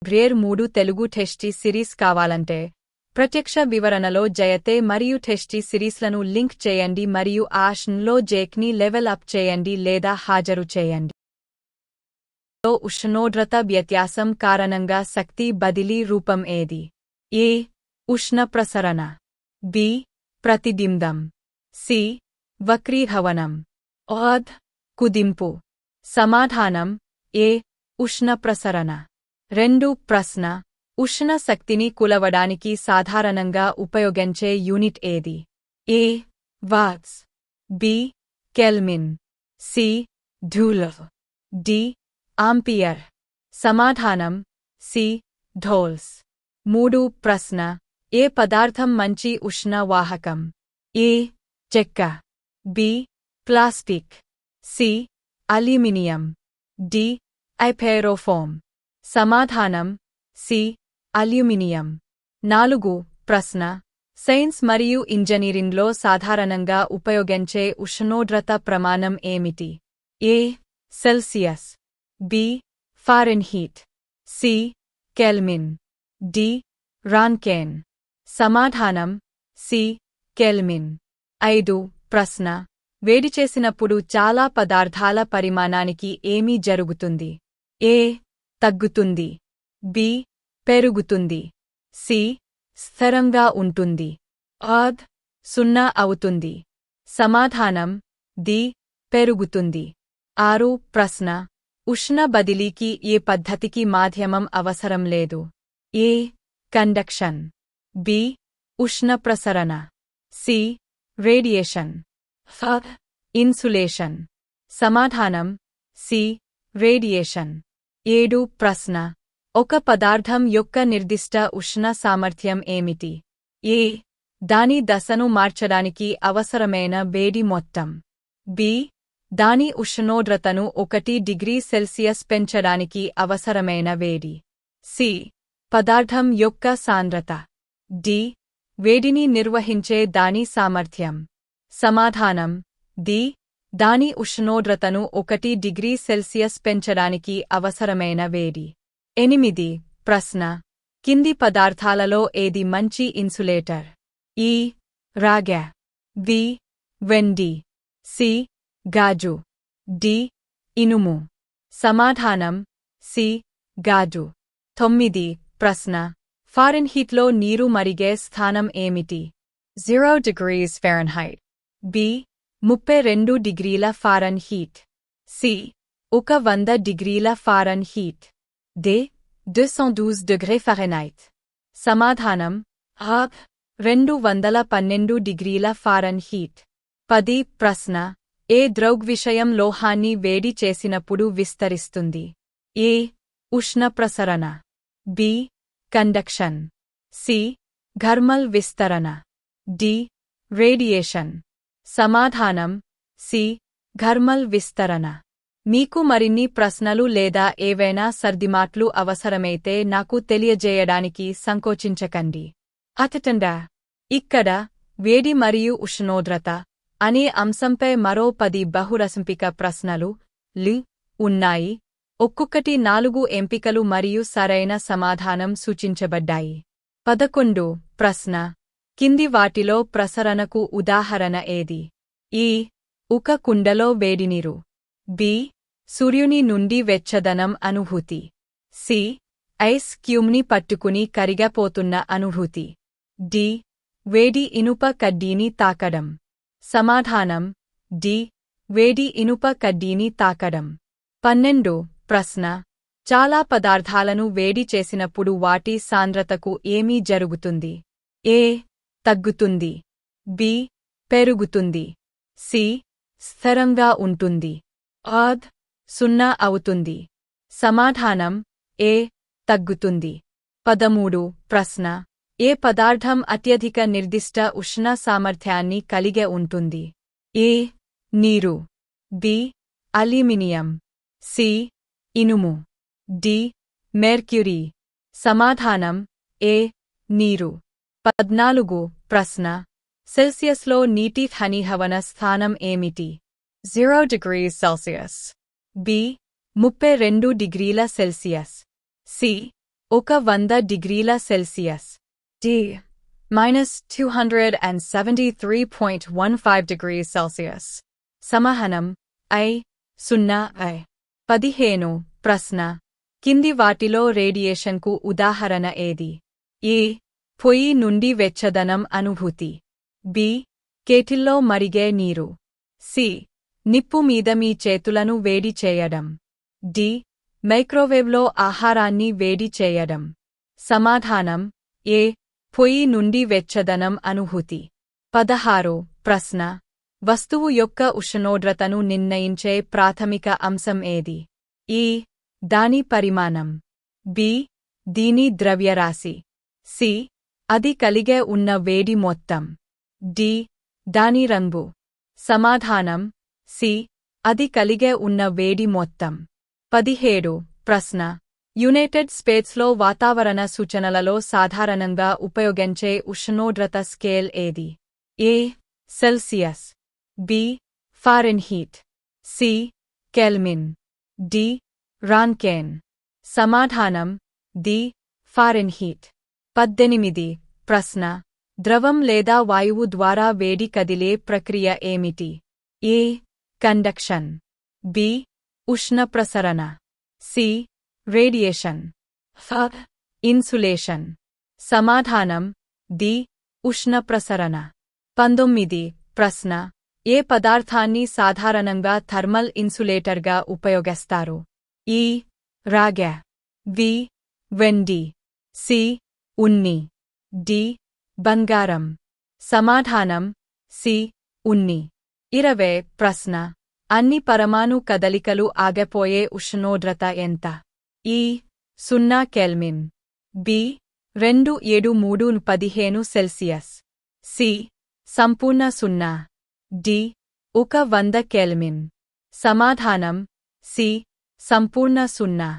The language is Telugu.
బ్రేర్ 3 తెలుగు టెస్టీ సిరీస్ కావాలంటే ప్రత్యక్ష వివరణలో జయతే మరియు టెస్టీ సిరీస్లను లింక్ చేయండి మరియు ఆషన్లో జేక్ని లెవెల్ అప్ చేయండి లేదా హాజరు చేయండి. ఉష్ణోగ్రత వ్యత్యాసం కారణంగా శక్తి బదిలీ రూపం ఏది? ఏ. ఉష్ణ ప్రసరణ. బి. ప్రతిబింబం. సి. వక్రీభవనం. ఆద్. కుదింపు. సమాధానం ఏ. ఉష్ణ ప్రసరణ. 2 ప్రశ్న. ఉష్ణ శక్తిని కొలవడానికి సాధారణంగా ఉపయోగించే యూనిట్ ఏది? A. Watts. B. Kelvin. C. Joule. D. Ampere. సమాధానం సి. ఢోల్స్. 3 ప్రశ్న. ఏ పదార్థం మంచి ఉష్ణ వాహకం? ఏ. చెక్క. B. Plastic. C. Aluminium. D. ఐపెరోఫోమ్. సమాధానం సి. అల్యూమినియం. 4 ప్రశ్న. సైన్స్ మరియు ఇంజనీరింగ్లో సాధారణంగా ఉపయోగించే ఉష్ణోగ్రత ప్రమాణం ఏమిటి? A. Celsius. B. Fahrenheit. C. Kelvin. D. Rankine. సమాధానం సి. కెల్విన్. 5 ప్రశ్న. వేడిచేసినప్పుడు చాలా పదార్థాల పరిమాణానికి ఏమి జరుగుతుంది? ఏ. తగ్గుతుంది. బి. పెరుగుతుంది. సి. స్థిరంగా ఉంటుంది. ఆద్. 0 అవుతుంది. సమాధానం డి. పెరుగుతుంది. 6 ప్రశ్న. ఉష్ణ బదిలీకి ఏ పద్ధతికి మాధ్యమం అవసరం లేదు? ఏ. కండక్షన్. బి. ఉష్ణ ప్రసరణ. సి. రేడియేషన్. ఫ. ఇన్సులేషన్. సమాధానం సి. రేడియేషన్. 7 ప్రశ్న. ఒక పదార్థం యొక్క నిర్దిష్ట ఉష్ణ సామర్థ్యం ఏమిటి? ఏ. దాని దశను మార్చడానికి అవసరమైన వేడి మొత్తం. బి. దాని ఉష్ణోగ్రతను 1 డిగ్రీ సెల్సియస్ పెంచడానికి అవసరమైన వేడి. సి. పదార్థం యొక్క సాంద్రత. డి. వేడిని నిర్వహించే దాని సామర్థ్యం. సమాధానం డి. దాని ఉష్ణోగ్రతను 1 డిగ్రీ సెల్సియస్ పెంచడానికి అవసరమైన వేడి. 8 ప్రశ్న. కింది పదార్థాలలో ఏది మంచి ఇన్సులేటర్? ఈ. రాగి. బి. వెండి. సి. గాజు. డి. ఇనుము. సమాధానం సి. గాజు. 9 ప్రశ్న. ఫారెన్హీట్లో నీరు మరిగే స్థానం ఏమిటి? 0 degrees Fahrenheit. బి. 32 డిగ్రీల ఫారెన్హీట్. సి. 100 డిగ్రీల ఫారెన్హీట్. డి. 212 degrés Fahrenheit. సమాధానం ఆ. 212 డిగ్రీల ఫారెన్హీట్. 10 ప్రశ్న. ఏ ద్రవ్యవిషయం లోహాన్ని వేడి చేసినప్పుడు విస్తరిస్తుంది? ఏ. ఉష్ణ ప్రసరణ. బి. కండక్షన్. సి. థర్మల్ విస్తరణ. డి. రేడియేషన్. సమాధానం సి. థర్మల్ విస్తరణ. మీకు మరిన్ని ప్రశ్నలు లేదా ఏవైనా సర్దిమాట్లు అవసరమైతే నాకు తెలియజేయడానికి సంకోచించకండి. అటెండా. ఇక్కడ వేడి మరియు ఉష్ణోగ్రత అనే అంశంపై మరో 10 బహుళసంపిక ప్రశ్నలు ఉన్నాయి. ఒక్కొక్కటి 4 ఎంపికలు మరియు సరైన సమాధానం సూచించబడ్డాయి. 11 ప్రశ్న. కింది వాటిలో ప్రసరణకు ఉదాహరణ ఏది? ఈ. ఒక కుండలో వేడినీరు. బి. సూర్యుని నుండి వెచ్చదనం అనుభూతి. సి. ఐస్ క్యూబ్ని పట్టుకుని కరిగిపోతున్న అనుభూతి. డి. వేడి ఇనుప కడ్డీని తాకడం. సమాధానం డి. వేడి ఇనుప కడ్డీని తాకడం. 12 ప్రశ్న. చాలా పదార్థాలను వేడి చేసినప్పుడు వాటి సాంద్రతకు ఏమి జరుగుతుంది? ఏ. తగ్గుతుంది. బి. పెరుగుతుంది. సి. స్థిరంగా ఉంటుంది. ఆద్. 0 అవుతుంది. సమాధానం ఏ. తగ్గుతుంది. 13 ప్రశ్న. ఏ పదార్థం అత్యధిక నిర్దిష్ట ఉష్ణ సామర్థ్యాన్ని కలిగి ఉంటుంది? ఏ. నీరు. బి. అల్యూమినియం. సి. ఇనుము. డి. మెర్క్యూరీ. సమాధానం ఏ. నీరు. 14 ప్రశ్న. సెల్సియస్లో నీటి ఘనీభవన స్థానం ఏమిటి? 0 degrees Celsius. బి. 32 డిగ్రీల Celsius. C. 100°C. D. -273.15°C. సమాధానం I. 0. 15. ప్రశ్న. కింది వాటిలో రేడియేషన్కు ఉదాహరణ ఏది? A. పొయ్యి నుండి వెచ్చదనం అనుభూతి. B. కేటిల్లో మరిగే నీరు. C. నిప్పు మీద మీ చేతులను వేడి చేయడం. D. మైక్రోవేవ్లో ఆహారాన్ని వేడి చేయడం. సమాధానం A. పొయ్యి నుండి వెచ్చదనం అనుభూతి. 16. ప్రశ్న. వస్తువు యొక్క ఉష్ణోగ్రతను నిర్ణయించే ప్రాథమిక అంశం ఏది? A. దాని పరిమాణం. B. దీని ద్రవ్యరాశి. C. అది కలిగే ఉన్న వేడి మొత్తం. D. దాని రంగు. సమాధానం C. అది కలిగే ఉన్న వేడి మొత్తం. 17. ప్రశ్న. యునైటెడ్ స్టేట్స్లో వాతావరణ సూచనలలో సాధారణంగా ఉపయోగించే ఉష్ణోగ్రత స్కేల్ ఏది? A. Celsius. B. Fahrenheit. C. Kelvin. D. రాన్కెన్. సమాధానం D. ఫారెన్హీట్. 18. ప్రశ్న. ద్రవం లేదా వాయువు ద్వారా వేడి కదిలే ప్రక్రియ ఏమిటి? A. కండక్షన్. B. ఉష్ణ ప్రసరణ. C. రేడియేషన్. F. ఇన్సులేషన్. సమాధానం D. ఉష్ణ ప్రసరణ. 19. ప్రశ్న. ఏ పదార్థాన్ని సాధారణంగా థర్మల్ ఇన్సులేటర్గా ఉపయోగిస్తారు? E. రాగి. B. వెండి. C. ఉన్ని. D. బంగారం. సమాధానం C. ఉన్ని. 20. ప్రశ్న. అన్ని పరమాణు కదలికలు ఆగిపోయే ఉష్ణోగ్రత ఎంత? E. 0 కెల్విన్. B. 27315 C. సంపూర్ణ 0. D. 100 కెల్విన్. సమాధానం C. సంపూర్ణ 0.